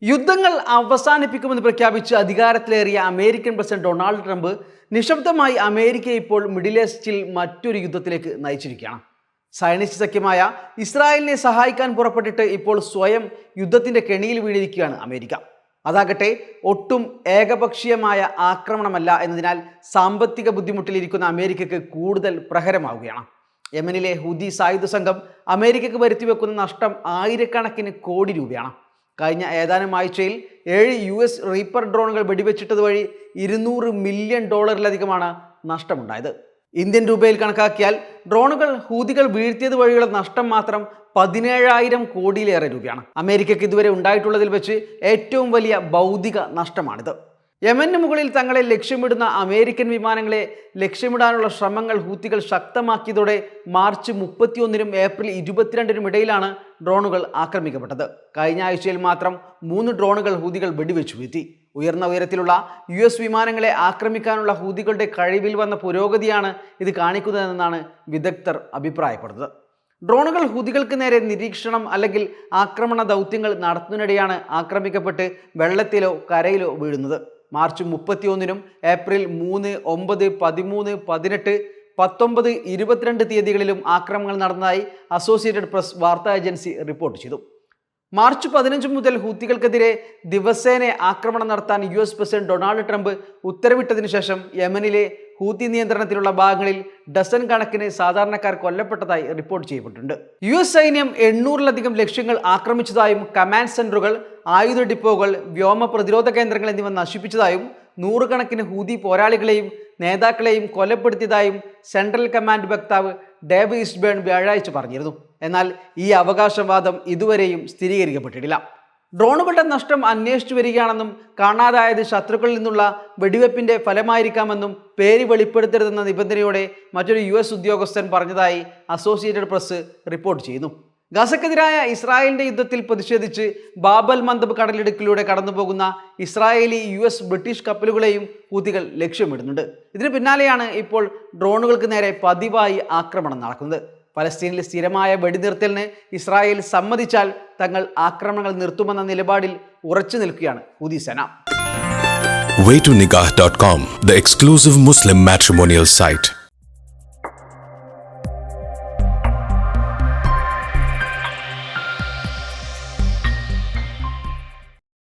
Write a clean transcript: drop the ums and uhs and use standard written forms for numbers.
യുദ്ധങ്ങൾ അവസാനിപ്പിക്കുമെന്ന് പ്രഖ്യാപിച്ച് അധികാരത്തിലേറിയ American president Donald Trump നിശബ്ദമായി അമേരിക്കയെ ഇപ്പോൾ മിഡിൽ ഈസ്റ്റിൽ മറ്റൊരു യുദ്ധത്തിലേക്ക് നയിച്ചിരിക്കുകയാണ്. സയനിസ്റ്റ് സഖ്യമായ ഇസ്രായേലിനെ സഹായിക്കാൻ പുറപ്പെട്ടിട്ട് ഇപ്പോൾ സ്വയം യുദ്ധത്തിന്റെ കെണിയിൽ വീണിരിക്കുകയാണ് അമേരിക്ക. അതാകട്ടെ ഒട്ടും ഏകപക്ഷീയമായ ആക്രമണമല്ല എന്നതിനാൽ സാമ്പത്തിക ബുദ്ധിമുട്ടിലിരിക്കുന്ന അമേരിക്കയ്ക്ക് കൂടുതൽ പ്രഹരമാവുകയാണ്. യമനിലെ ഹൂതി സായുധ സംഘം അമേരിക്കയ്ക്ക് വരുത്തിവെക്കുന്ന നഷ്ടം ആയിരക്കണക്കിന് കോടി രൂപയാണ്. കഴിഞ്ഞ ഏതാനും ആഴ്ചയിൽ 7 US റീപ്പർ ഡ്രോണുകൾ വെടിവെച്ചിട്ടത് വഴി $200 മില്യൺ നഷ്ടമുണ്ടായത്. ഇന്ത്യൻ രൂപയിൽ കണക്കാക്കിയാൽ ഡ്രോണുകൾ ഹൂതികൾ വീഴ്ത്തിയത് വഴിയുള്ള നഷ്ടം മാത്രം 17,000 കോടിയിലേറെ രൂപയാണ്. അമേരിക്കയ്ക്ക് ഇതുവരെ ഉണ്ടായിട്ടുള്ളതിൽ വെച്ച് ഏറ്റവും വലിയ ഭൗതിക നഷ്ടമാണിത്. യമന് മുകളിൽ തങ്ങളെ ലക്ഷ്യമിടുന്ന അമേരിക്കൻ വിമാനങ്ങളെ ലക്ഷ്യമിടാനുള്ള ശ്രമങ്ങൾ ഹൂത്തികൾ ശക്തമാക്കിയതോടെ മാർച്ച് 31-നും ഏപ്രിൽ 22-നും ഇടയിലാണ് ഡ്രോണുകൾ ആക്രമിക്കപ്പെട്ടത്. കഴിഞ്ഞ ആഴ്ചയിൽ മാത്രം 3 ഡ്രോണുകൾ ഹൂതികൾ വെടിവെച്ചു വീഴ്ത്തി. ഉയർന്ന ഉയരത്തിലുള്ള US വിമാനങ്ങളെ ആക്രമിക്കാനുള്ള ഹൂതികളുടെ കഴിവിൽ വന്ന പുരോഗതിയാണ് ഇത് കാണിക്കുന്നതെന്നാണ് വിദഗ്ധർ അഭിപ്രായപ്പെടുന്നത്. ഡ്രോണുകൾ ഹൂതികൾക്ക് നേരെ നിരീക്ഷണം അല്ലെങ്കിൽ ആക്രമണ ദൗത്യങ്ങൾ നടത്തുന്നതിനിടെയാണ് ആക്രമിക്കപ്പെട്ട് വെള്ളത്തിലോ കരയിലോ വീഴുന്നത്. മാർച്ച് 31-നും ഏപ്രിൽ 3, 9, 13, 18, 19, 22 തീയതികളിലും ആക്രമണങ്ങൾ നടന്നതായി അസോസിയേറ്റഡ് പ്രസ് വാർത്താ ഏജൻസി റിപ്പോർട്ട് ചെയ്തു. മാർച്ച് 15 മുതൽ ഹൂത്തികൾക്കെതിരെ ദിവസേന ആക്രമണം നടത്താൻ US പ്രസിഡന്റ് ഡൊണാൾഡ് ട്രംപ് ഉത്തരവിട്ടതിനു ശേഷം യമനിലെ ഹൂത്തി നിയന്ത്രണത്തിലുള്ള ഭാഗങ്ങളിൽ ഡസൻ കണക്കിന് സാധാരണക്കാർ കൊല്ലപ്പെട്ടതായി റിപ്പോർട്ട് ചെയ്യപ്പെട്ടിട്ടുണ്ട്. US സൈന്യം 800-ലധികം ലക്ഷ്യങ്ങൾ ആക്രമിച്ചതായും കമാൻഡ് സെന്ററുകൾ, ആയുധ ഡിപ്പോകൾ, വ്യോമ പ്രതിരോധ കേന്ദ്രങ്ങൾ എന്നിവ നശിപ്പിച്ചതായും 100 കണക്കിന് ഹൂതി പോരാളികളെയും നേതാക്കളെയും കൊലപ്പെടുത്തിയതായും സെൻട്രൽ കമാൻഡ് വക്താവ് ഡേവ് ഈസ്റ്റ്ബേൺ വ്യാഴാഴ്ച പറഞ്ഞിരുന്നു. എന്നാൽ ഈ അവകാശവാദം ഇതുവരെയും സ്ഥിരീകരിക്കപ്പെട്ടിട്ടില്ല. ഡ്രോണുകളുടെ നഷ്ടം അന്വേഷിച്ചു വരികയാണെന്നും കാണാതായത് ശത്രുക്കളിൽ നിന്നുള്ള വെടിവെപ്പിന്റെ ഫലമായിരിക്കാമെന്നും പേര് വെളിപ്പെടുത്തരുതെന്ന നിബന്ധനയോടെ മറ്റൊരു US ഉദ്യോഗസ്ഥൻ പറഞ്ഞതായി അസോസിയേറ്റഡ് പ്രസ് റിപ്പോർട്ട് ചെയ്യുന്നു. ഗസക്കെതിരായ ഇസ്രായേലിന്റെ യുദ്ധത്തിൽ പ്രതിഷേധിച്ച് ബാബൽ മന്ദബ് കടലിടുക്കിലൂടെ കടന്നുപോകുന്ന ഇസ്രായേലി US ബ്രിട്ടീഷ് കപ്പലുകളെയും ഹൂതികൾ ലക്ഷ്യമിടുന്നുണ്ട്. ഇതിന് പിന്നാലെയാണ് ഇപ്പോൾ ഡ്രോണുകൾക്ക് നേരെ പതിവായി ആക്രമണം നടക്കുന്നത്. പലസ്തീനിൽ സ്ഥിരമായ വെടിനിർത്തലിന് ഇസ്രായേൽ സമ്മതിച്ചാൽ തങ്ങൾ ആക്രമണങ്ങൾ നിർത്തുമെന്ന നിലപാടിൽ ഉറച്ചു നിൽക്കുകയാണ് ഹൂതി സേന. Waytonikah.com, the exclusive Muslim matrimonial site.